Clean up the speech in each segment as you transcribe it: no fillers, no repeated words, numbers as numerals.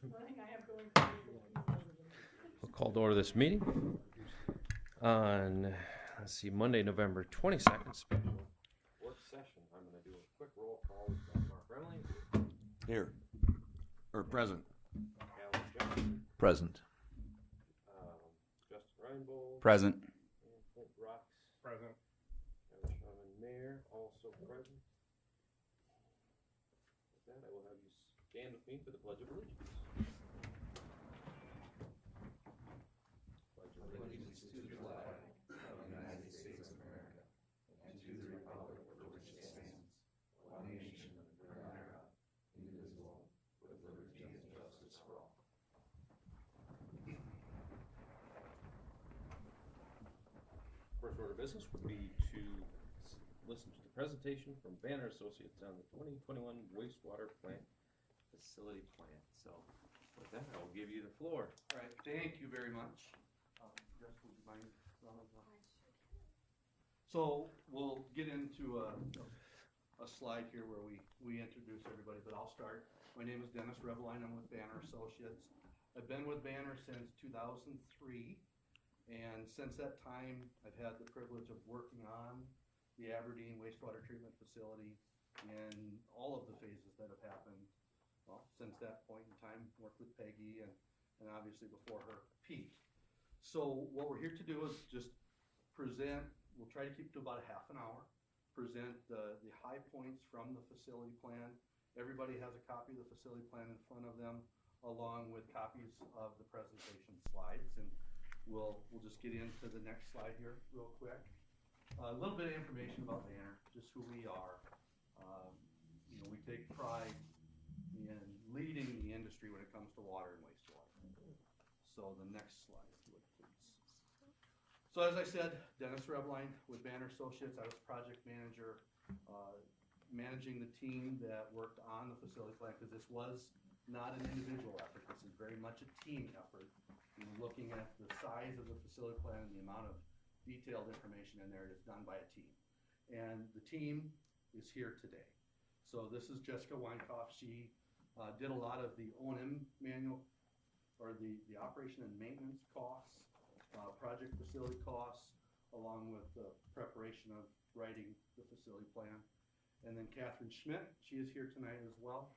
We'll call to order this meeting on, let's see, Monday, November 22nd, special work session. I'm going to do a quick roll call with Mark Remley. Here. Or present. Alan Johnson. Present. Justin Reinbold. Present. And Clint Rocks. Present. And Shannon Mayer, also present. With that, I will have you stand with me for the Pledge of Allegiance. Pledge of Allegiance to the flag of the United States of America and to the republic for which it stands, one nation under God, indivisible, with liberty and justice for all. First order of business would be to listen to the presentation from Banner Associates on the 2021 Wastewater Plant Facility Plan. So with that, I will give you the floor. All right, thank you very much. Jess, would you mind running? So we'll get into a slide here where we introduce everybody, but I'll start. My name is Dennis Reveline. I'm with Banner Associates. I've been with Banner since 2003, and since that time, I've had the privilege of working on the Aberdeen Wastewater Treatment Facility and all of the phases that have happened. Well, since that point in time, worked with Peggy and obviously before her, Pete. So what we're here to do is just present, we'll try to keep it to about a half an hour, present the high points from the facility plan. Everybody has a copy of the facility plan in front of them, along with copies of the presentation slides. And we'll just get into the next slide here real quick. A little bit of information about Banner, just who we are. We take pride in leading the industry when it comes to water and wastewater. So the next slide, if you would, please. So as I said, Dennis Reveline with Banner Associates. I was project manager, managing the team that worked on the facility plan, because this was not an individual effort. This is very much a team effort. Looking at the size of the facility plan and the amount of detailed information in there, it is done by a team. And the team is here today. So this is Jessica Weinkoff. She did a lot of the O&M manual, or the operation and maintenance costs, project facility costs, along with the preparation of writing the facility plan. And then Catherine Schmidt, she is here tonight as well.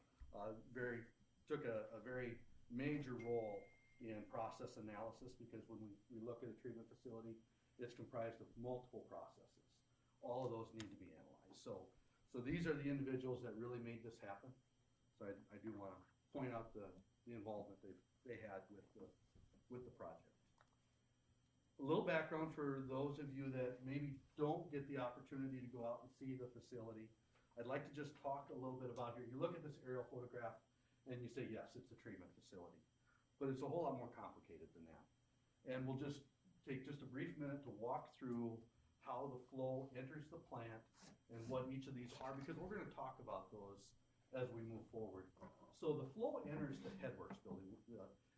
Took a very major role in process analysis, because when we look at a treatment facility, it's comprised of multiple processes. All of those need to be analyzed. So these are the individuals that really made this happen. So I do want to point out the involvement they had with the project. A little background for those of you that maybe don't get the opportunity to go out and see the facility. I'd like to just talk a little bit about here. You look at this aerial photograph and you say, yes, it's a treatment facility. But it's a whole lot more complicated than that. And we'll just take just a brief minute to walk through how the flow enters the plant and what each of these are, because we're going to talk about those as we move forward. So the flow enters the headworks building.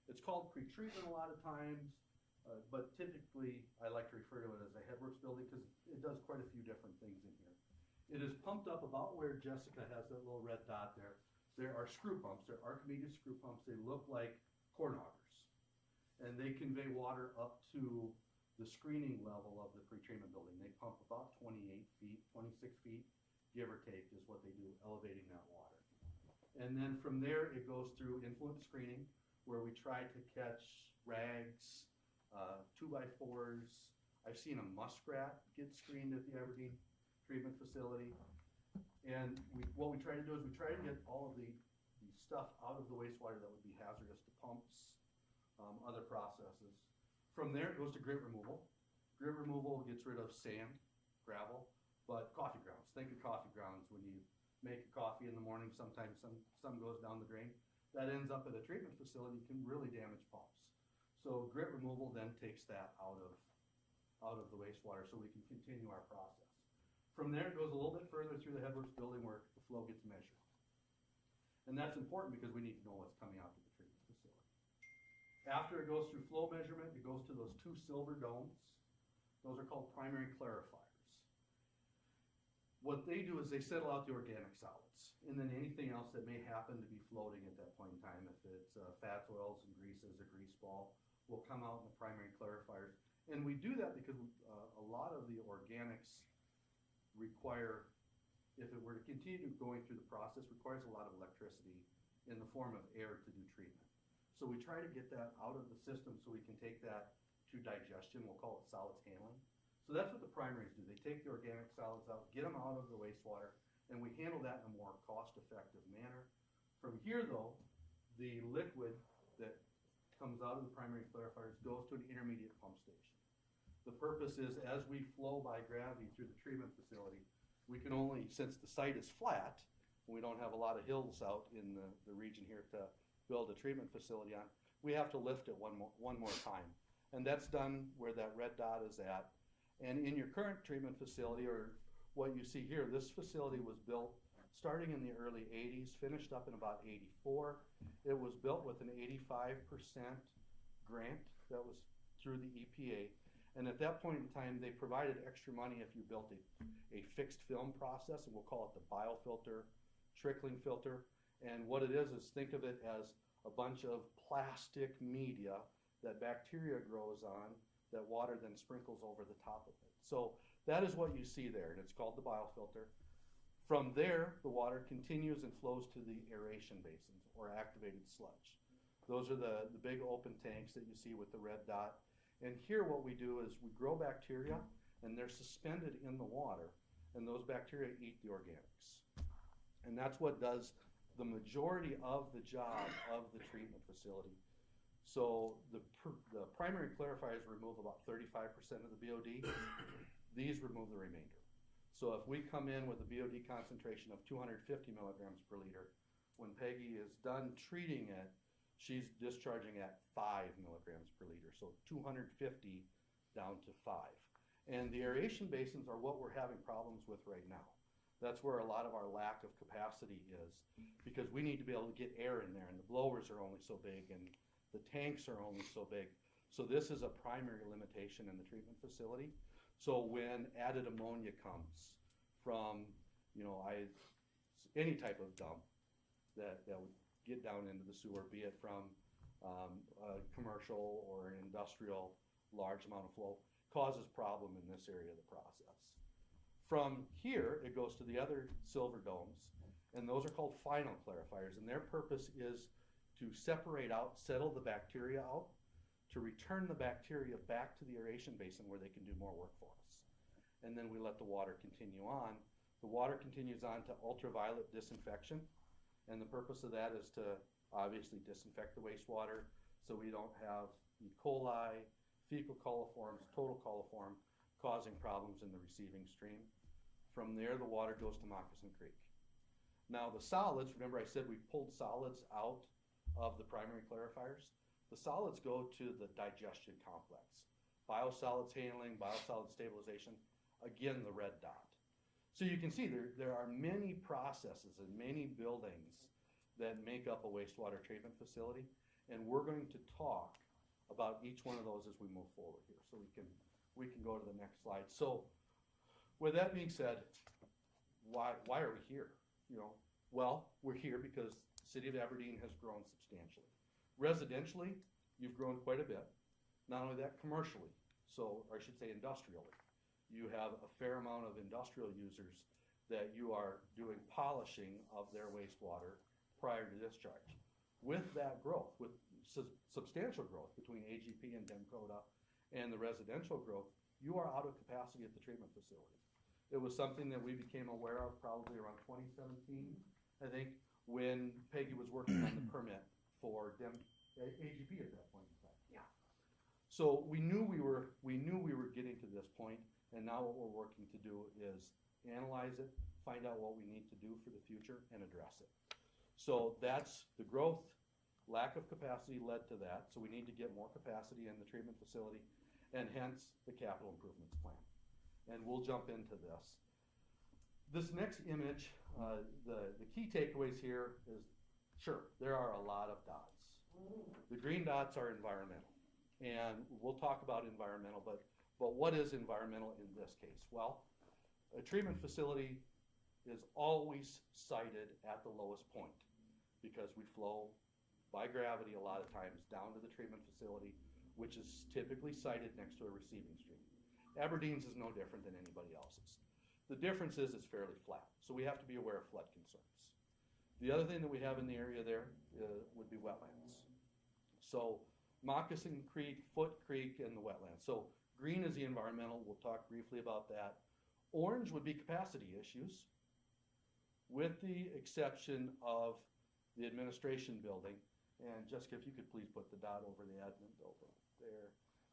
It's called pre-treatment a lot of times, but typically I like to refer to it as a headworks building because it does quite a few different things in here. It is pumped up about where Jessica has that little red dot there. There are screw pumps. They're Archimedes screw pumps. They look like corn augers, and they convey water up to the screening level of the pretreatment building. They pump about 28 feet, 26 feet, give or take, is what they do, elevating that water. And then from there, it goes through influent screening, where we try to catch rags, 2x4s. I've seen a muskrat get screened at the Aberdeen treatment facility. And what we try to do is we try to get all of the stuff out of the wastewater that would be hazardous to pumps, other processes. From there, it goes to grit removal. Grit removal gets rid of sand, gravel, but coffee grounds. Think of coffee grounds when you make a coffee in the morning. Sometimes some goes down the drain. That ends up at a treatment facility, can really damage pumps. So grit removal then takes that out of the wastewater so we can continue our process. From there, it goes a little bit further through the headworks building where the flow gets measured. And that's important because we need to know what's coming out of the treatment facility. After it goes through flow measurement, it goes to those two silver domes. Those are called primary clarifiers. What they do is they settle out the organic solids, and then anything else that may happen to be floating at that point in time, if it's fats, oils, and greases, a grease ball, will come out in the primary clarifiers. And we do that because a lot of the organics require, if it were to continue going through the process, requires a lot of electricity in the form of air to do treatment. So we try to get that out of the system so we can take that to digestion. We'll call it solids handling. So that's what the primaries do. They take the organic solids out, get them out of the wastewater, and we handle that in a more cost-effective manner. From here, though, the liquid that comes out of the primary clarifiers goes to an intermediate pump station. The purpose is, as we flow by gravity through the treatment facility, we can only, since the site is flat, we don't have a lot of hills out in the region here to build a treatment facility on, we have to lift it one more time. And that's done where that red dot is at. And in your current treatment facility, or what you see here, this facility was built starting in the early 80s, finished up in about 84. It was built with an 85% grant that was through the EPA. And at that point in time, they provided extra money if you built a fixed film process, and we'll call it the biofilter, trickling filter. And what it is think of it as a bunch of plastic media that bacteria grows on that water then sprinkles over the top of it. So that is what you see there, and it's called the biofilter. From there, the water continues and flows to the aeration basins, or activated sludge. Those are the big open tanks that you see with the red dot. And here what we do is we grow bacteria, and they're suspended in the water, and those bacteria eat the organics. And that's what does the majority of the job of the treatment facility. So the primary clarifiers remove about 35% of the BOD. These remove the remainder. So if we come in with a BOD concentration of 250 milligrams per liter, when Peggy is done treating it, she's discharging at 5 milligrams per liter. So 250 down to 5. And the aeration basins are what we're having problems with right now. That's where a lot of our lack of capacity is, because we need to be able to get air in there, and the blowers are only so big, and the tanks are only so big. So this is a primary limitation in the treatment facility. So when added ammonia comes from, any type of dump that would get down into the sewer, be it from a commercial or an industrial large amount of flow, causes problem in this area of the process. From here, it goes to the other silver domes, and those are called final clarifiers, and their purpose is to separate out, settle the bacteria out, to return the bacteria back to the aeration basin where they can do more work for us. And then we let the water continue on. The water continues on to ultraviolet disinfection, and the purpose of that is to obviously disinfect the wastewater so we don't have E. coli, fecal coliforms, total coliform causing problems in the receiving stream. From there, the water goes to Moccasin Creek. Now the solids, remember I said we pulled solids out of the primary clarifiers? The solids go to the digestion complex. Biosolids handling, biosolids stabilization, again the red dot. So you can see there are many processes and many buildings that make up a wastewater treatment facility, and we're going to talk about each one of those as we move forward here. So we can go to the next slide. So with that being said, why are we here? Well, we're here because the city of Aberdeen has grown substantially. Residentially, you've grown quite a bit. Not only that, commercially, or I should say industrially. You have a fair amount of industrial users that you are doing polishing of their wastewater prior to discharge. With that growth, with substantial growth between AGP and Demcoda and the residential growth, you are out of capacity at the treatment facility. It was something that we became aware of probably around 2017, I think, when Peggy was working on the permit for AGP at that point in time. Yeah. So we knew we were getting to this point, and now what we're working to do is analyze it, find out what we need to do for the future, and address it. So that's the growth, lack of capacity led to that, so we need to get more capacity in the treatment facility, and hence the capital improvements plan. And we'll jump into this. This next image, the key takeaways here is, sure, there are a lot of dots. The green dots are environmental, and we'll talk about environmental, but what is environmental in this case? Well, a treatment facility is always sited at the lowest point because we flow by gravity a lot of times down to the treatment facility, which is typically sited next to a receiving stream. Aberdeen's is no different than anybody else's. The difference is it's fairly flat, so we have to be aware of flood concerns. The other thing that we have in the area there would be wetlands. So Moccasin Creek, Foot Creek, and the wetlands. So green is the environmental, we'll talk briefly about that. Orange would be capacity issues, with the exception of the administration building. And Jessica, if you could please put the dot over the admin building there.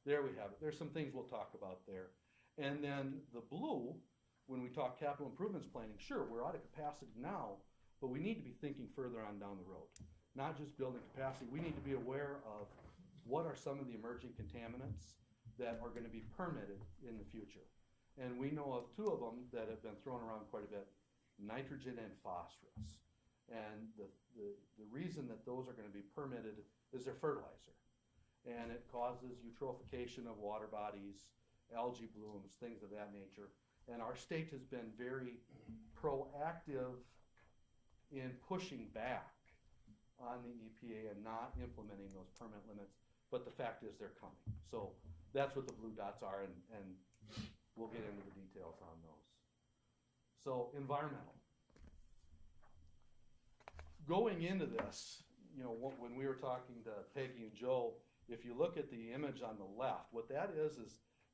There we have it. There's some things we'll talk about there. And then the blue, when we talk capital improvements planning, sure, we're out of capacity now, but we need to be thinking further on down the road. Not just building capacity, we need to be aware of what are some of the emerging contaminants that are going to be permitted in the future. And we know of two of them that have been thrown around quite a bit, nitrogen and phosphorus. And the reason that those are going to be permitted is they're fertilizer. And it causes eutrophication of water bodies, algae blooms, things of that nature. And our state has been very proactive in pushing back on the EPA and not implementing those permit limits. But the fact is they're coming. So that's what the blue dots are, and we'll get into the details on those. So environmental. Going into this, you know, when we were talking to Peggy and Joe, if you look at the image on the left, what that is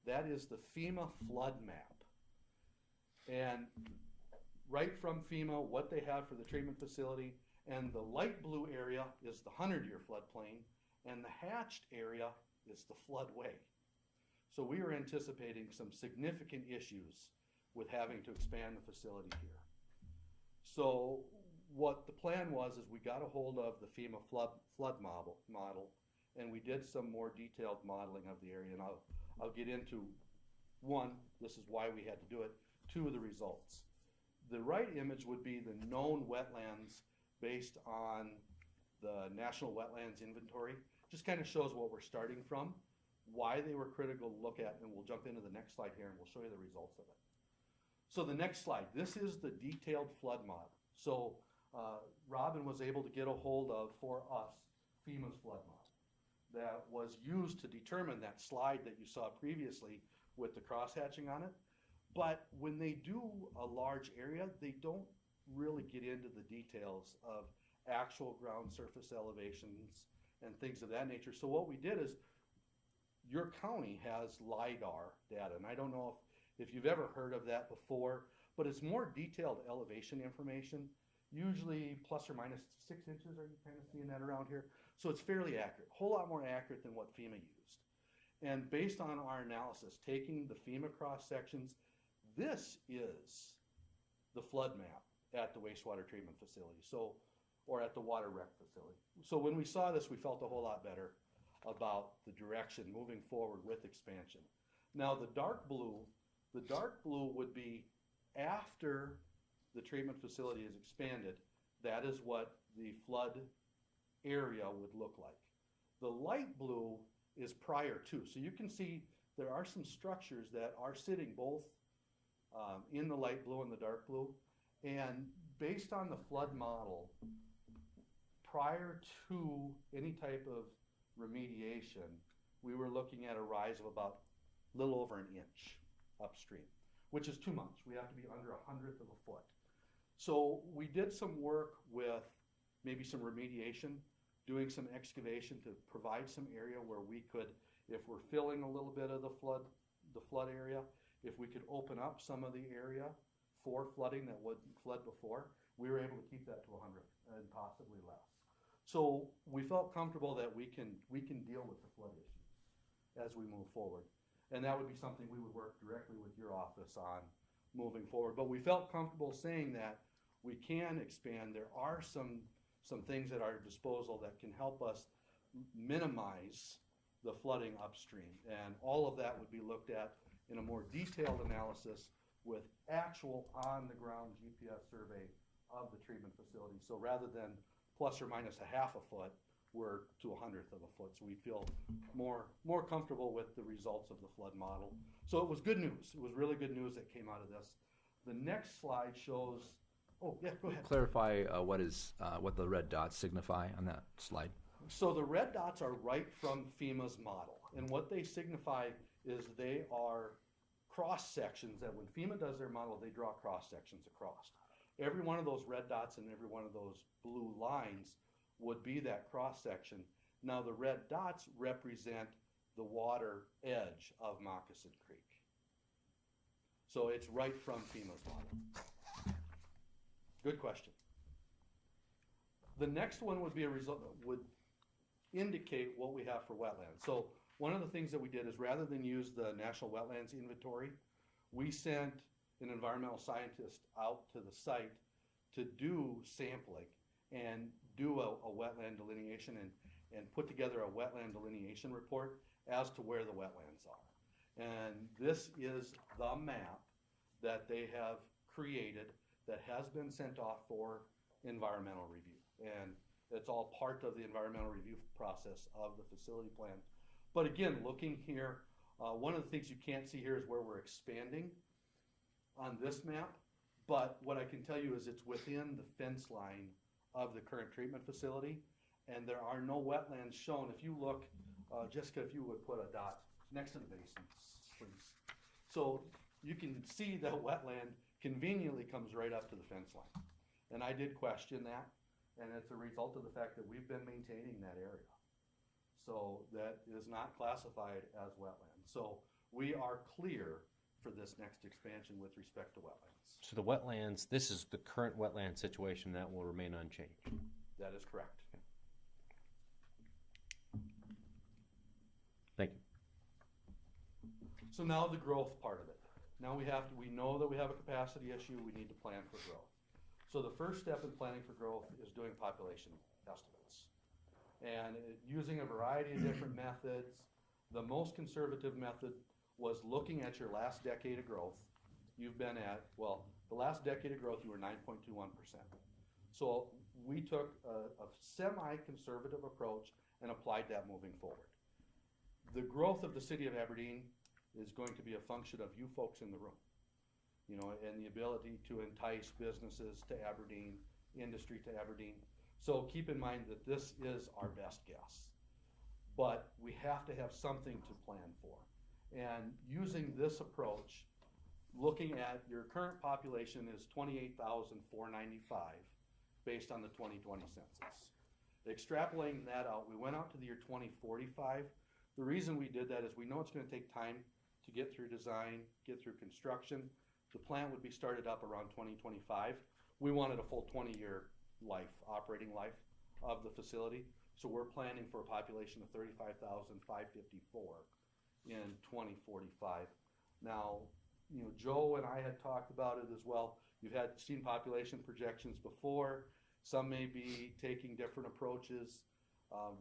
that is the FEMA flood map. And right from FEMA, what they have for the treatment facility, and the light blue area is the 100-year floodplain, and the hatched area is the floodway. So we are anticipating some significant issues with having to expand the facility here. So what the plan was is we got a hold of the FEMA flood model, and we did some more detailed modeling of the area, and I'll get into one, this is why we had to do it, two of the results. The right image would be the known wetlands based on the National Wetlands Inventory. Just kind of shows what we're starting from, why they were critical to look at, and we'll jump into the next slide here and we'll show you the results of it. So the next slide, this is the detailed flood model. So Robin was able to get a hold of, for us, FEMA's flood model that was used to determine that slide that you saw previously with the crosshatching on it. But when they do a large area, they don't really get into the details of actual ground surface elevations and things of that nature. So what we did is, your county has LIDAR data, and I don't know if you've ever heard of that before, but it's more detailed elevation information, usually plus or minus 6 inches. Are you kind of seeing that around here? So it's fairly accurate, a whole lot more accurate than what FEMA used. And based on our analysis, taking the FEMA cross sections, this is the flood map at the wastewater treatment facility, so, or at the water rec facility. So when we saw this, we felt a whole lot better about the direction moving forward with expansion. Now the dark blue would be after the treatment facility is expanded. That is what the flood area would look like. The light blue is prior to. So you can see there are some structures that are sitting both in the light blue and the dark blue. And based on the flood model, prior to any type of remediation, we were looking at a rise of about a little over an inch upstream, which is too much. We have to be under 1/100 of a foot. So we did some work with maybe some remediation, doing some excavation to provide some area where we could, if we're filling a little bit of the flood area, if we could open up some of the area for flooding that would flood before, we were able to keep that to 100 and possibly less. So we felt comfortable that we can deal with the flood issues as we move forward. And that would be something we would work directly with your office on moving forward. But we felt comfortable saying that we can expand. There are some things at our disposal that can help us minimize the flooding upstream. And all of that would be looked at in a more detailed analysis with actual on-the-ground GPS survey of the treatment facility. So rather than plus or minus 1/2 foot, we're to 1/100 of a foot. So we feel more comfortable with the results of the flood model. So it was good news. It was really good news that came out of this. The next slide shows Oh, yeah, go ahead. Clarify what the red dots signify on that slide. So the red dots are right from FEMA's model, and what they signify is they are cross sections that when FEMA does their model, they draw cross sections across. Every one of those red dots and every one of those blue lines would be that cross section. Now the red dots represent the water edge of Moccasin Creek. So it's right from FEMA's model. Good question. The next one would be would indicate what we have for wetlands. So one of the things that we did is rather than use the National Wetlands Inventory, we sent an environmental scientist out to the site to do sampling and do a wetland delineation and put together a wetland delineation report as to where the wetlands are. And this is the map that they have created that has been sent off for environmental review. And it's all part of the environmental review process of the facility plan. But again, looking here, one of the things you can't see here is where we're expanding on this map. But what I can tell you is it's within the fence line of the current treatment facility, and there are no wetlands shown. If you look, Jessica, if you would put a dot next to the basins, please. So you can see that wetland conveniently comes right up to the fence line. And I did question that, and it's a result of the fact that we've been maintaining that area. So that is not classified as wetland. So we are clear for this next expansion with respect to wetlands. So the wetlands, this is the current wetland situation that will remain unchanged. That is correct. Thank you. So now the growth part of it. Now we know that we have a capacity issue, we need to plan for growth. So the first step in planning for growth is doing population estimates. And using a variety of different methods. The most conservative method was looking at your last decade of growth. You've been at, well, the last decade of growth you were 9.21%. So we took a semi-conservative approach and applied that moving forward. The growth of the city of Aberdeen is going to be a function of you folks in the room, you know, and the ability to entice businesses to Aberdeen, industry to Aberdeen. So keep in mind that this is our best guess, but we have to have something to plan for. And using this approach, looking at your current population is 28,495 based on the 2020 census. Extrapolating that out, we went out to the year 2045. The reason we did that is we know it's going to take time to get through design, get through construction. The plant would be started up around 2025. We wanted a full 20-year life, operating life of the facility. So we're planning for a population of 35,554 in 2045. Now, you know, Joe and I had talked about it as well. You've seen population projections before. Some may be taking different approaches.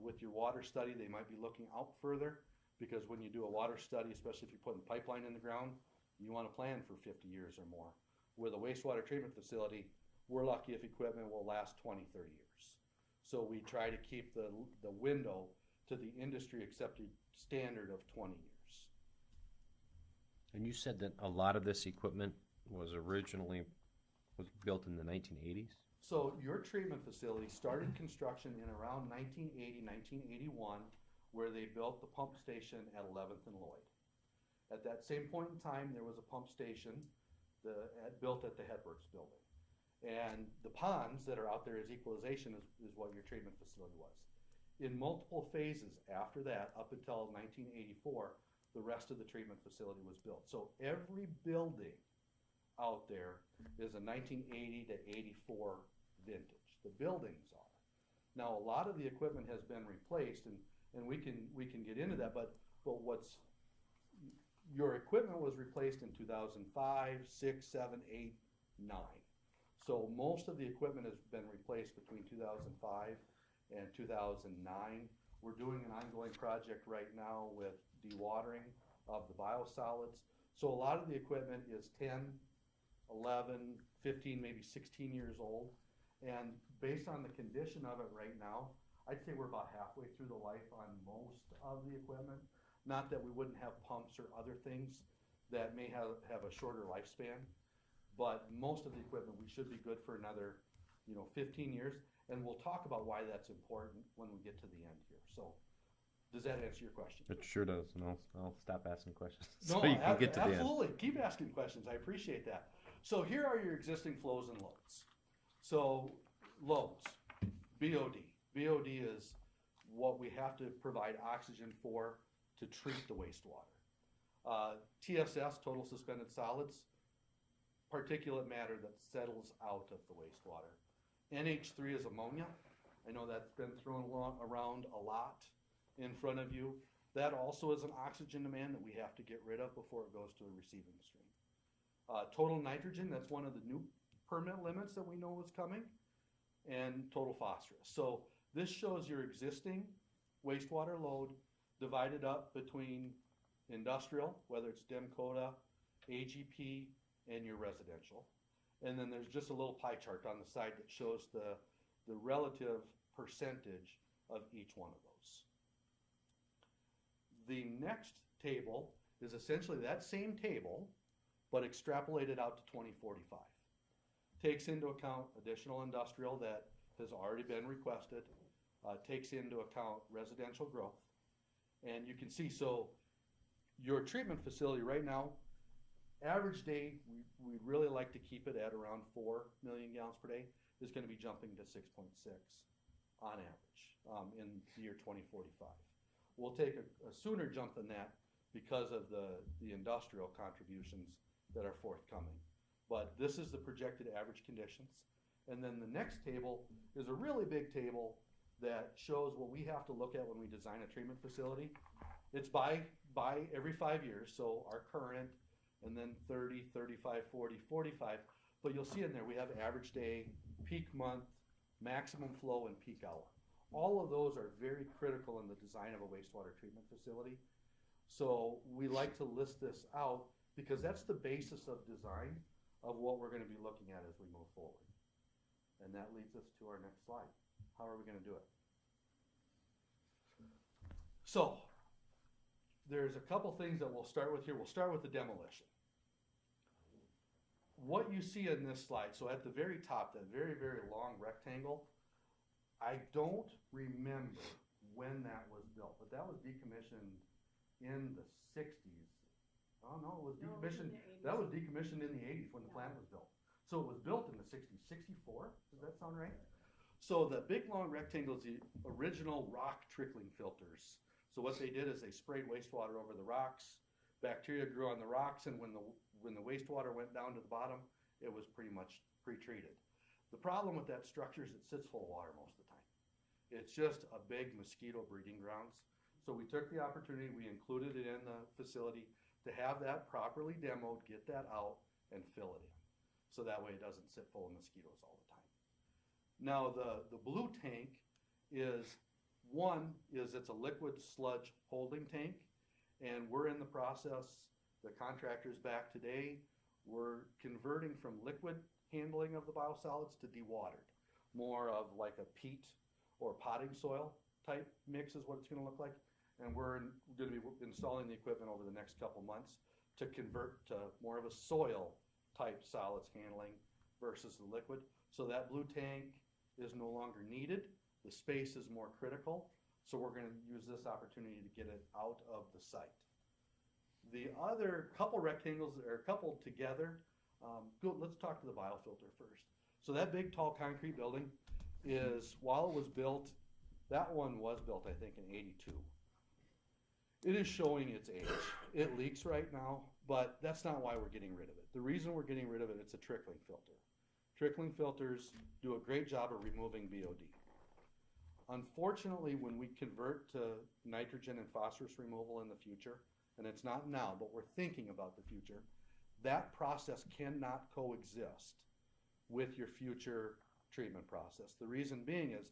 With your water study, they might be looking out further, because when you do a water study, especially if you're putting pipeline in the ground, you want to plan for 50 years or more. With a wastewater treatment facility, we're lucky if equipment will last 20, 30 years. So we try to keep the window to the industry accepted standard of 20 years. And you said that a lot of this equipment was built in the 1980s? So your treatment facility started construction in around 1980, 1981, where they built the pump station at 11th and Lloyd. At that same point in time, there was a pump station built at the Headworks building. And the ponds that are out there as equalization is what your treatment facility was. In multiple phases after that, up until 1984, the rest of the treatment facility was built. So every building out there is a 1980 to 84 vintage. The buildings are. Now a lot of the equipment has been replaced, and we can get into that, but your equipment was replaced in 2005, 6, 7, 8, 9. So most of the equipment has been replaced between 2005 and 2009. We're doing an ongoing project right now with dewatering of the biosolids. So a lot of the equipment is 10, 11, 15, maybe 16 years old. And based on the condition of it right now, I'd say we're about halfway through the life on most of the equipment. Not that we wouldn't have pumps or other things that may have a shorter lifespan, but most of the equipment, we should be good for another, 15 years. And we'll talk about why that's important when we get to the end here. So, does that answer your question? It sure does, and I'll stop asking questions No, so you can get to the end. absolutely. Keep asking questions. I appreciate that. So here are your existing flows and loads. So loads, BOD. BOD is what we have to provide oxygen for to treat the wastewater. TSS, total suspended solids, particulate matter that settles out of the wastewater. NH3 is ammonia. I know that's been thrown around a lot in front of you. That also is an oxygen demand that we have to get rid of before it goes to a receiving stream. Total nitrogen, that's one of the new permit limits that we know is coming, and total phosphorus. So this shows your existing wastewater load divided up between industrial, whether it's DEMCODA, AGP, and your residential. And then there's just a little pie chart on the side that shows the relative percentage of each one of those. The next table is essentially that same table, but extrapolated out to 2045. Takes into account additional industrial that has already been requested, takes into account residential growth. And you can see, so your treatment facility right now, average day, we'd really like to keep it at around 4 million gallons per day, is going to be jumping to 6.6 on average in the year 2045. We'll take a sooner jump than that because of the industrial contributions that are forthcoming. But this is the projected average conditions. And then the next table is a really big table that shows what we have to look at when we design a treatment facility. It's by every 5 years, so our current, and then 30, 35, 40, 45. But you'll see in there we have average day, peak month, maximum flow, and peak hour. All of those are very critical in the design of a wastewater treatment facility. So we like to list this out because that's the basis of design of what we're going to be looking at as we move forward. And that leads us to our next slide. How are we going to do it? So there's a couple things that we'll start with here. We'll start with the demolition. What you see in this slide, so at the very top, that very, very long rectangle, I don't remember when that was built, but that was decommissioned in the 60s. Oh no, it was decommissioned. That was decommissioned in the 80s when the plant was built. So it was built in the 60s, 64, does that sound right? So the big long rectangle is the original rock trickling filters. So what they did is they sprayed wastewater over the rocks, bacteria grew on the rocks, and when the wastewater went down to the bottom, it was pretty much pre-treated. The problem with that structure is it sits full of water most of the time. It's just a big mosquito breeding grounds. So we took the opportunity, we included it in the facility to have that properly demoed, get that out, and fill it in. So that way it doesn't sit full of mosquitoes all the time. Now the blue tank is, it's a liquid sludge holding tank, and we're in the process, the contractor's back today, we're converting from liquid handling of the biosolids to dewatered. More of like a peat or potting soil type mix is what it's going to look like. And we're going to be installing the equipment over the next couple months to convert to more of a soil type solids handling versus the liquid. So that blue tank is no longer needed. The space is more critical. So we're going to use this opportunity to get it out of the site. The other couple rectangles, or a couple together, let's talk to the biofilter first. So that big tall concrete building is, while it was built, that one was built I think in 82. It is showing its age. It leaks right now, but that's not why we're getting rid of it. The reason we're getting rid of it, it's a trickling filter. Trickling filters do a great job of removing BOD. Unfortunately, when we convert to nitrogen and phosphorus removal in the future, and it's not now, but we're thinking about the future, that process cannot coexist with your future treatment process. The reason being is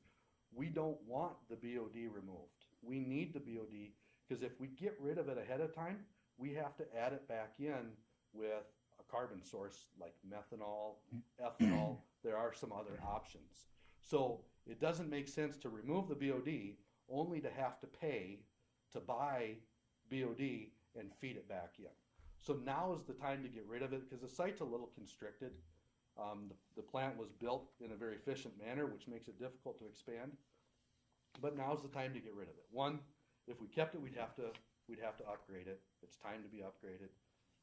we don't want the BOD removed. We need the BOD because if we get rid of it ahead of time, we have to add it back in with a carbon source like methanol, ethanol. There are some other options. So it doesn't make sense to remove the BOD only to have to pay to buy BOD and feed it back in. So now is the time to get rid of it, because the site's a little constricted. The plant was built in a very efficient manner, which makes it difficult to expand. But now's the time to get rid of it. One, if we kept it, we'd have to upgrade it. It's time to be upgraded.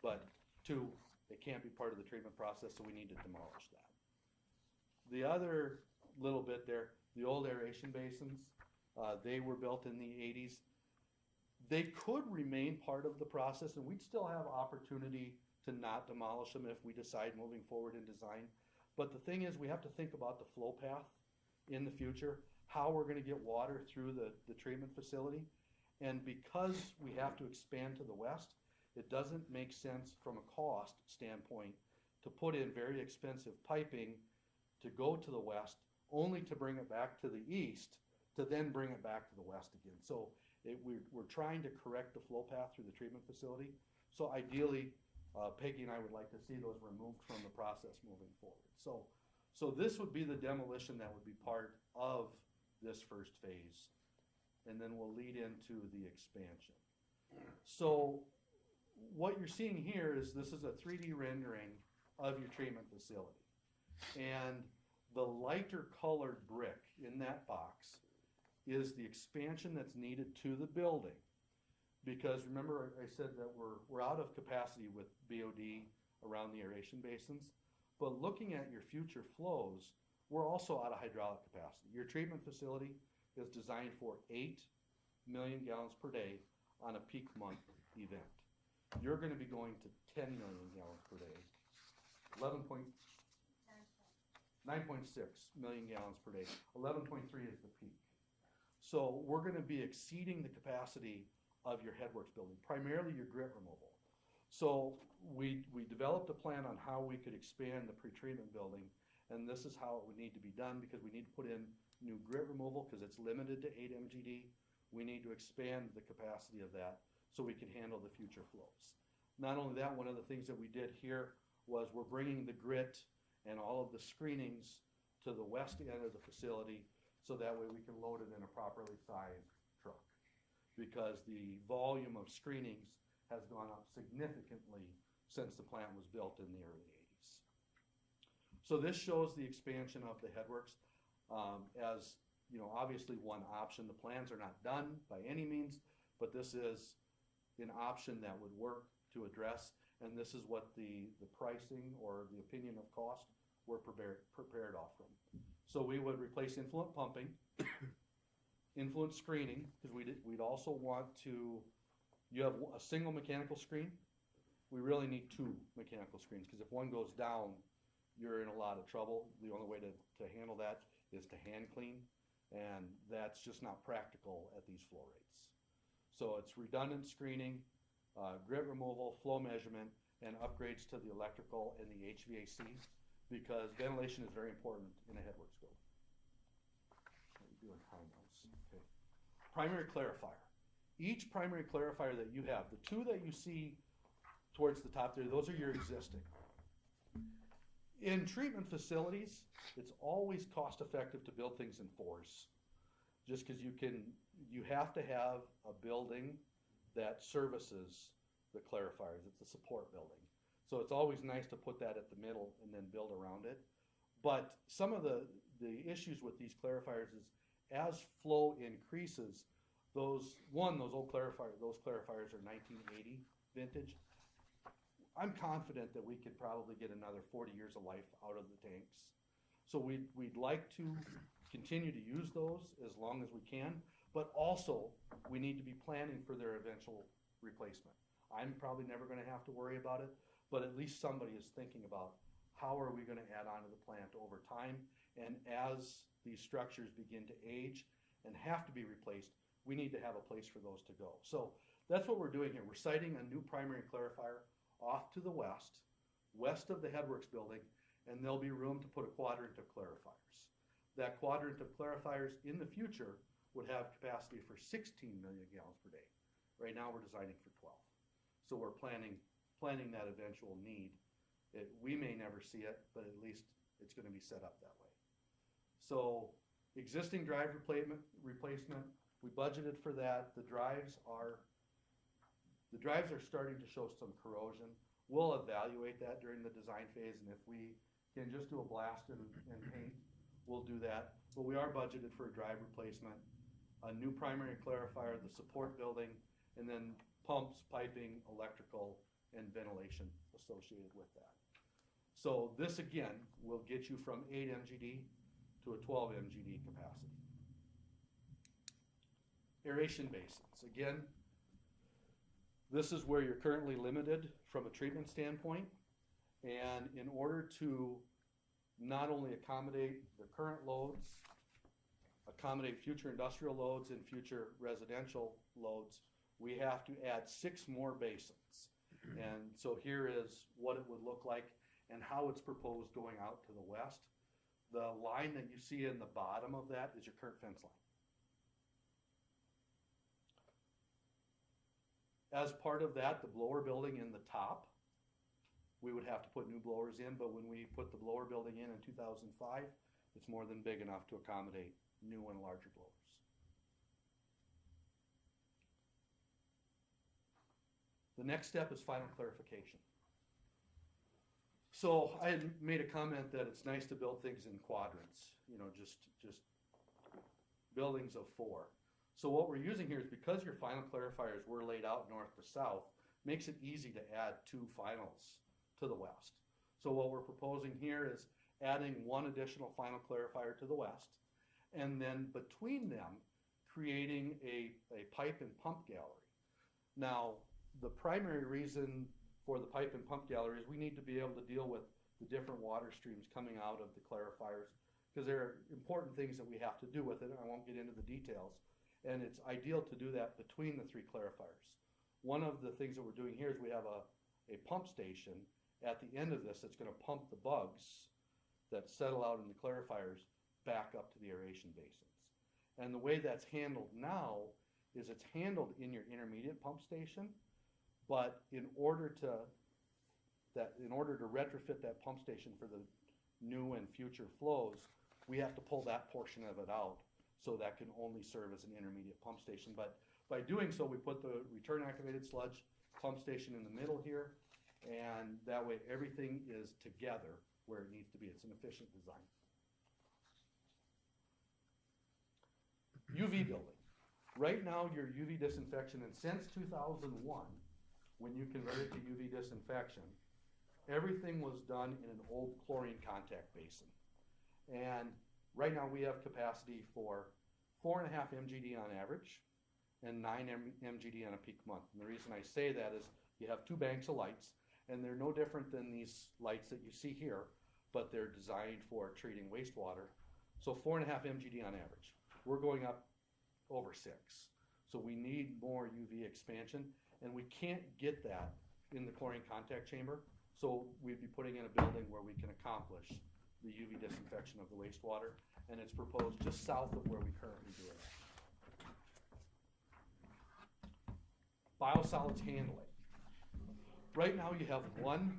But two, it can't be part of the treatment process, so we need to demolish that. The other little bit there, the old aeration basins, they were built in the 80s. They could remain part of the process, and we'd still have opportunity to not demolish them if we decide moving forward in design. But the thing is, we have to think about the flow path in the future, how we're gonna get water through the treatment facility. And because we have to expand to the west, it doesn't make sense from a cost standpoint to put in very expensive piping to go to the west, only to bring it back to the east, to then bring it back to the west again. So we're trying to correct the flow path through the treatment facility. So ideally, Peggy and I would like to see those removed from the process moving forward. So this would be the demolition that would be part of this first phase. And then we'll lead into the expansion. So what you're seeing here is this is a 3D rendering of your treatment facility. And the lighter colored brick in that box is the expansion that's needed to the building. Because remember I said that we're out of capacity with BOD around the aeration basins, but looking at your future flows, we're also out of hydraulic capacity. Your treatment facility is designed for 8 million gallons per day on a peak month event. You're gonna be going to 10 million gallons per day, 9.6 million gallons per day. 11.3 is the peak. So we're gonna be exceeding the capacity of your headworks building, primarily your grit removal. So we developed a plan on how we could expand the pretreatment building, and this is how it would need to be done, because we need to put in new grit removal because it's limited to 8 MGD. We need to expand the capacity of that so we can handle the future flows. Not only that, one of the things that we did here was we're bringing the grit and all of the screenings to the west end of the facility, so that way we can load it in a properly sized truck. Because the volume of screenings has gone up significantly since the plant was built in the early 80s. So this shows the expansion of the headworks as, you know, obviously one option. The plans are not done by any means, but this is an option that would work to address, and this is what the pricing or the opinion of cost we're prepared off from. So we would replace influent pumping, influent screening, because we'd also want to, you have a single mechanical screen, we really need 2 mechanical screens, because if one goes down, you're in a lot of trouble. The only way to handle that is to hand clean, and that's just not practical at these flow rates. So it's redundant screening, grit removal, flow measurement, and upgrades to the electrical and the HVAC, because ventilation is very important in a headworks building. What are you doing, high notes? Okay. Primary clarifier. Each primary clarifier that you have, the 2 that you see towards the top there, those are your existing. In treatment facilities, it's always cost effective to build things in 4s, just because you have to have a building that services the clarifiers. It's a support building. So it's always nice to put that at the middle and then build around it. But some of the issues with these clarifiers is as flow increases, those old clarifiers, those clarifiers are 1980 vintage. I'm confident that we could probably get another 40 years of life out of the tanks. So we'd like to continue to use those as long as we can, but also we need to be planning for their eventual replacement. I'm probably never gonna have to worry about it, but at least somebody is thinking about how are we gonna add on to the plant over time, and as these structures begin to age and have to be replaced, we need to have a place for those to go. So that's what we're doing here. We're siting a new primary clarifier off to the west of the headworks building, and there'll be room to put a quadrant of clarifiers. That quadrant of clarifiers in the future would have capacity for 16 million gallons per day. Right now we're designing for 12. So we're planning that eventual need. We may never see it, but at least it's gonna be set up that way. So existing drive replacement, we budgeted for that. The drives are The drives are starting to show some corrosion. We'll evaluate that during the design phase, and if we can just do a blast and paint, we'll do that. But we are budgeted for a drive replacement, a new primary clarifier, the support building, and then pumps, piping, electrical, and ventilation associated with that. So this again will get you from 8 MGD to a 12 MGD capacity. Aeration basins. Again, this is where you're currently limited from a treatment standpoint. And in order to not only accommodate the current loads, accommodate future industrial loads and future residential loads, we have to add 6 more basins. And so here is what it would look like and how it's proposed going out to the west. The line that you see in the bottom of that is your current fence line. As part of that, the blower building in the top, we would have to put new blowers in, but when we put the blower building in 2005, it's more than big enough to accommodate new and larger blowers. The next step is final clarification. So I had made a comment that it's nice to build things in quadrants, you know, just buildings of 4. So what we're using here is because your final clarifiers were laid out north to south, makes it easy to add 2 finals to the west. So what we're proposing here is adding 1 additional final clarifier to the west, and then between them, creating a pipe and pump gallery. Now, the primary reason for the pipe and pump gallery is we need to be able to deal with the different water streams coming out of the clarifiers, because there are important things that we have to do with it, and I won't get into the details. And it's ideal to do that between the 3 clarifiers. One of the things that we're doing here is we have a pump station at the end of this that's going to pump the bugs that settle out in the clarifiers back up to the aeration basins. And the way that's handled now is it's handled in your intermediate pump station, but in order to retrofit that pump station for the new and future flows, we have to pull that portion of it out, so that can only serve as an intermediate pump station. But by doing so, we put the return activated sludge pump station in the middle here, and that way everything is together where it needs to be. It's an efficient design. UV building. Right now, your UV disinfection, and since 2001, when you converted to UV disinfection, everything was done in an old chlorine contact basin. And right now we have capacity for 4.5 MGD on average and 9 MGD on a peak month. And the reason I say that is you have 2 banks of lights, and they're no different than these lights that you see here, but they're designed for treating wastewater. So 4.5 MGD on average. We're going up over 6. So we need more UV expansion, and we can't get that in the chlorine contact chamber. So we'd be putting in a building where we can accomplish the UV disinfection of the wastewater, and it's proposed just south of where we currently do it. Biosolids handling. Right now you have 1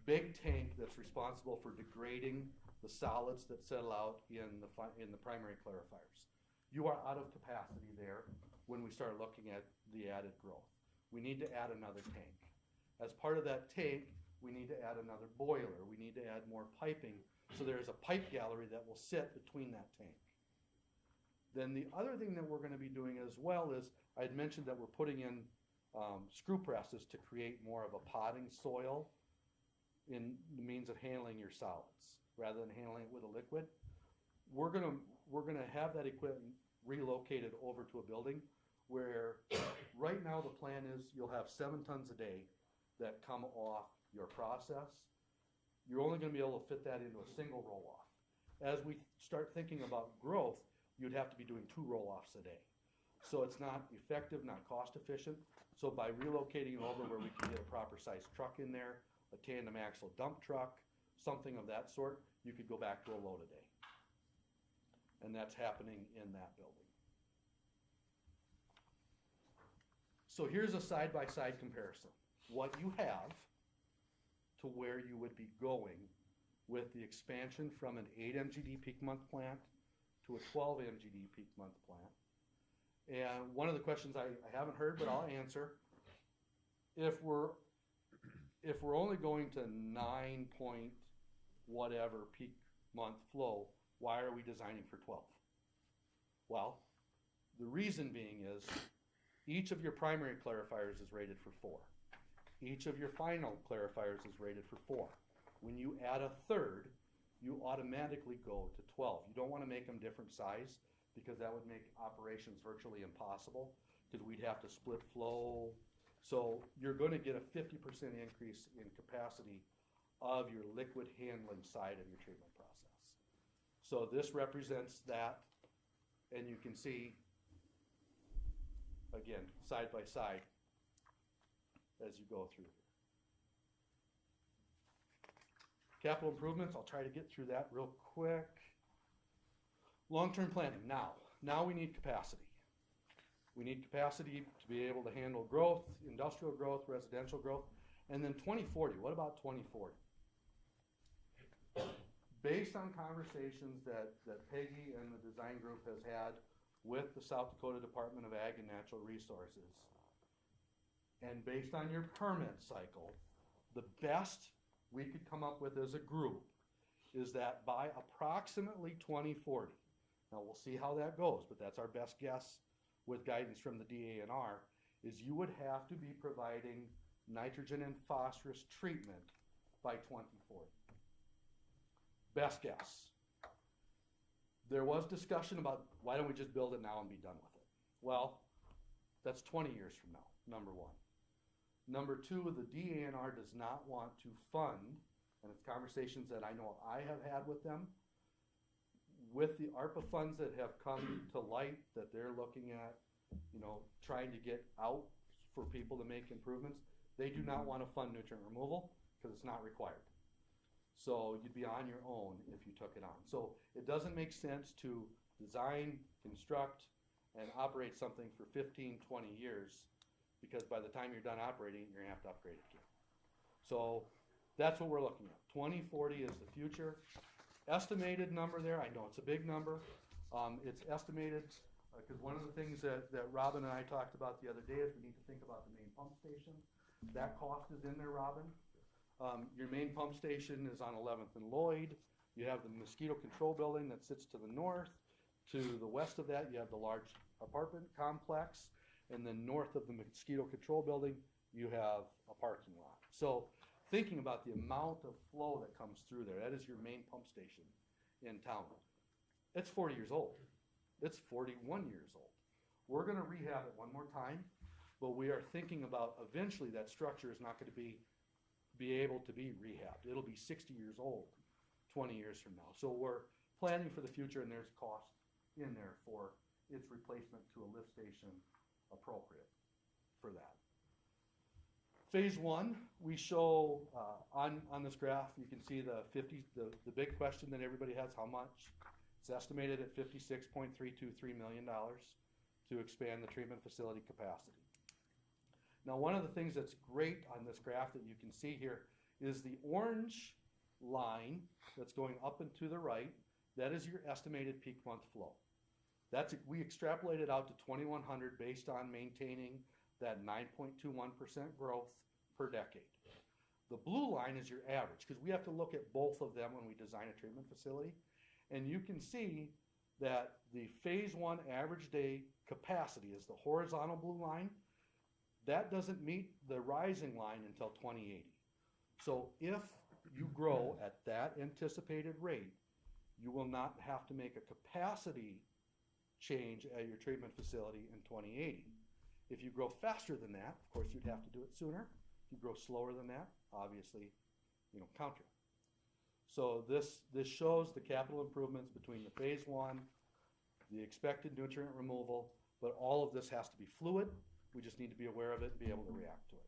big tank that's responsible for degrading the solids that settle out in the primary clarifiers. You are out of capacity there when we start looking at the added growth. We need to add another tank. As part of that tank, we need to add another boiler. We need to add more piping. So there's a pipe gallery that will sit between that tank. Then the other thing that we're going to be doing as well is, I had mentioned that we're putting in screw presses to create more of a potting soil in the means of handling your solids, rather than handling it with a liquid. We're gonna have that equipment relocated over to a building where right now the plan is you'll have 7 tons a day that come off your process. You're only going to be able to fit that into a single roll-off. As we start thinking about growth, you'd have to be doing 2 roll-offs a day. So it's not effective, not cost efficient. So by relocating it over where we can get a proper sized truck in there, a tandem axle dump truck, something of that sort, you could go back to a load a day. And that's happening in that building. So here's a side-by-side comparison. What you have to where you would be going with the expansion from an 8 MGD peak month plant to a 12 MGD peak month plant. And one of the questions I haven't heard, but I'll answer, if we're only going to 9 point whatever peak month flow, why are we designing for 12? Well, the reason being is each of your primary clarifiers is rated for 4. Each of your final clarifiers is rated for 4. When you add a third, you automatically go to 12. You don't want to make them different size because that would make operations virtually impossible because we'd have to split flow. So you're going to get a 50% increase in capacity of your liquid handling side of your treatment process. So this represents that, and you can see, again, side by side as you go through here. Capital improvements, I'll try to get through that real quick. Long-term planning, now we need capacity. We need capacity to be able to handle growth, industrial growth, residential growth, and then 2040, what about 2040? Based on conversations that Peggy and the design group has had with the South Dakota Department of Ag and Natural Resources, and based on your permit cycle, the best we could come up with as a group is that by approximately 2040, now we'll see how that goes, but that's our best guess with guidance from the DANR, is you would have to be providing nitrogen and phosphorus treatment by 2040. Best guess. There was discussion about why don't we just build it now and be done with it? Well, that's 20 years from now, number one. Number two, the DANR does not want to fund, and it's conversations that I know I have had with them, with the ARPA funds that have come to light that they're looking at, trying to get out for people to make improvements. They do not want to fund nutrient removal because it's not required. So you'd be on your own if you took it on. So it doesn't make sense to design, construct, and operate something for 15, 20 years because by the time you're done operating, you're gonna have to upgrade it again. So that's what we're looking at. 2040 is the future. Estimated number there, I know it's a big number. It's estimated, because one of the things that Robin and I talked about the other day is we need to think about the main pump station. That cost is in there, Robin. Your main pump station is on 11th and Lloyd. You have the mosquito control building that sits to the north. To the west of that, you have the large apartment complex. And then north of the mosquito control building, you have a parking lot. So thinking about the amount of flow that comes through there, that is your main pump station in town. It's 40 years old. It's 41 years old. We're gonna rehab it one more time, but we are thinking about eventually that structure is not gonna be able to be rehabbed. It'll be 60 years old 20 years from now. So we're planning for the future, and there's cost in there for its replacement to a lift station appropriate for that. Phase one, we show on this graph, you can see the big question that everybody has, how much? It's estimated at $56.323 million to expand the treatment facility capacity. Now, one of the things that's great on this graph that you can see here is the orange line that's going up and to the right. That is your estimated peak month flow. We extrapolated out to 2100 based on maintaining that 9.21% growth per decade. The blue line is your average, because we have to look at both of them when we design a treatment facility. And you can see that the phase one average day capacity is the horizontal blue line. That doesn't meet the rising line until 2080. So if you grow at that anticipated rate, you will not have to make a capacity change at your treatment facility in 2080. If you grow faster than that, of course, you'd have to do it sooner. If you grow slower than that, obviously, counter. So this shows the capital improvements between the phase one, the expected nutrient removal, but all of this has to be fluid. We just need to be aware of it and be able to react to it.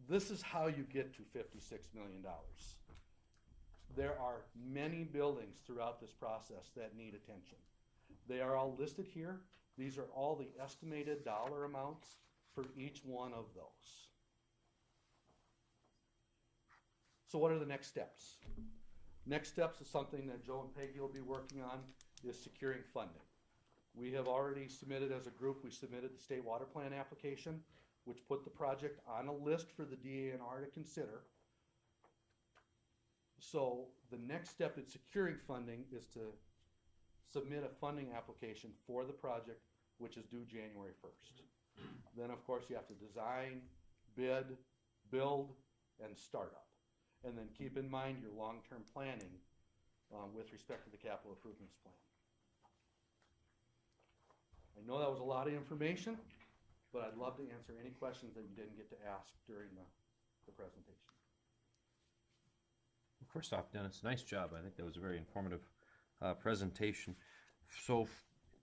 This is how you get to $56 million. There are many buildings throughout this process that need attention. They are all listed here. These are all the estimated dollar amounts for each one of those. So what are the next steps? Next steps is something that Joe and Peggy will be working on, is securing funding. We have already submitted as a group, we submitted the state water plan application, which put the project on a list for the DANR to consider. So the next step in securing funding is to submit a funding application for the project, which is due January 1st. Then, of course, you have to design, bid, build, and start up. And then keep in mind your long-term planning with respect to the capital improvements plan. I know that was a lot of information, but I'd love to answer any questions that you didn't get to ask during the presentation. Well, first off, Dennis, nice job. I think that was a very informative presentation. So,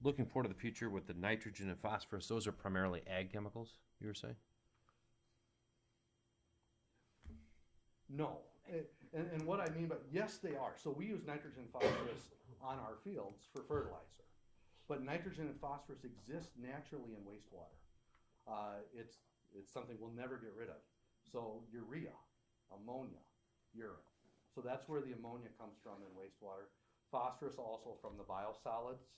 looking forward to the future with the nitrogen and phosphorus, those are primarily ag chemicals, you were saying? No, and what I mean by, yes, they are. So we use nitrogen and phosphorus on our fields for fertilizer. But nitrogen and phosphorus exist naturally in wastewater. It's something we'll never get rid of. So urea, ammonia, urine. So that's where the ammonia comes from in wastewater. Phosphorus also from the biosolids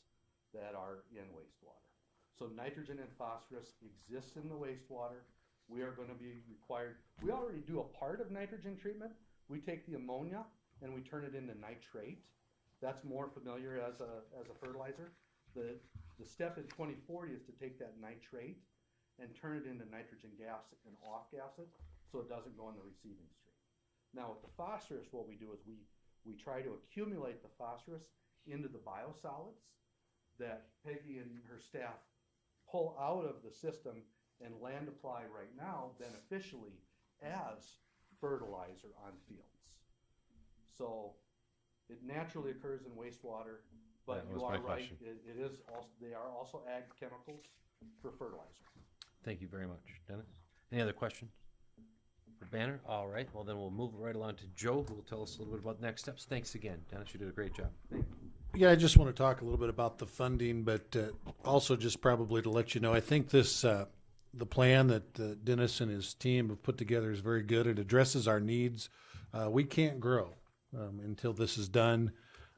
that are in wastewater. So nitrogen and phosphorus exists in the wastewater. We are going to be required, we already do a part of nitrogen treatment. We take the ammonia and we turn it into nitrate. That's more familiar as a fertilizer. The step in 2040 is to take that nitrate and turn it into nitrogen gas and off-gas it so it doesn't go in the receiving stream. Now with the phosphorus, what we do is we try to accumulate the phosphorus into the biosolids that Peggy and her staff pull out of the system and land apply right now beneficially as fertilizer on fields. So it naturally occurs in wastewater, but That you was my are right, question. it is also, they are also ag chemicals for fertilizer. Thank you very much, Dennis. Any other questions for Banner? All right, well then we'll move right along to Joe, who will tell us a little bit about next steps. Thanks again, Dennis, you did a great job. Thank you. Yeah, I just want to talk a little bit about the funding, but also just probably to let you know, I think this the plan that Dennis and his team have put together is very good. It addresses our needs. We can't grow until this is done,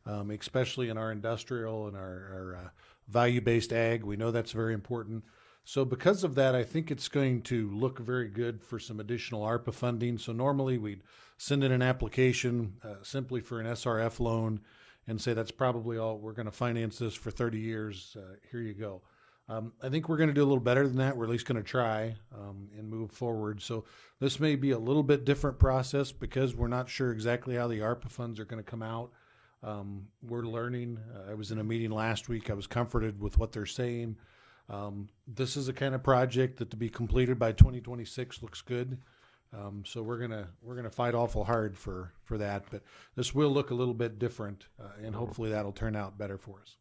especially in our industrial and our value-based ag. We know that's very important. So because of that, I think it's going to look very good for some additional ARPA funding. So normally we'd send in an application simply for an SRF loan and say that's probably all, we're going to finance this for 30 years, here you go. I think we're going to do a little better than that. We're at least going to try and move forward. So this may be a little bit different process because we're not sure exactly how the ARPA funds are going to come out. We're learning. I was in a meeting last week. I was comforted with what they're saying. This is a kind of project that to be completed by 2026 looks good. So we're gonna fight awful hard for that, but this will look a little bit different, and hopefully that'll turn out better for us.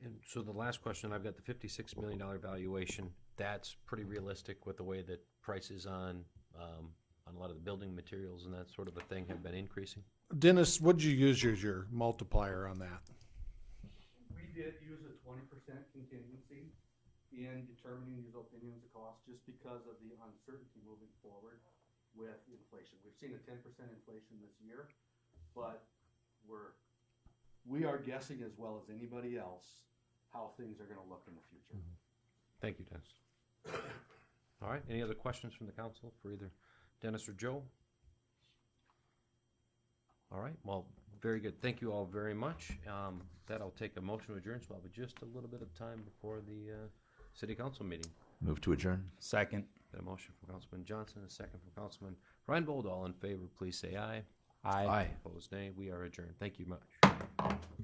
And so the last question, I've got the $56 million valuation. That's pretty realistic with the way that prices on a lot of the building materials and that sort of a thing have been increasing? Dennis, what'd you use as your multiplier on that? We did use a 20% contingency in determining these opinions of cost just because of the uncertainty moving forward with inflation. We've seen a 10% inflation this year, but we are guessing as well as anybody else how things are going to look in the future. Thank you, Dennis. All right, any other questions from the council for either Dennis or Joe? All right, well, very good. Thank you all very much. That'll take a motion to adjourn, so I'll have just a little bit of time before the city council meeting. Move to adjourn. Second. Got a motion from Councilman Johnson, a second from Councilman Reinbold. All in favor, please say aye. Aye. Opposed, nay. We are adjourned. Thank you much.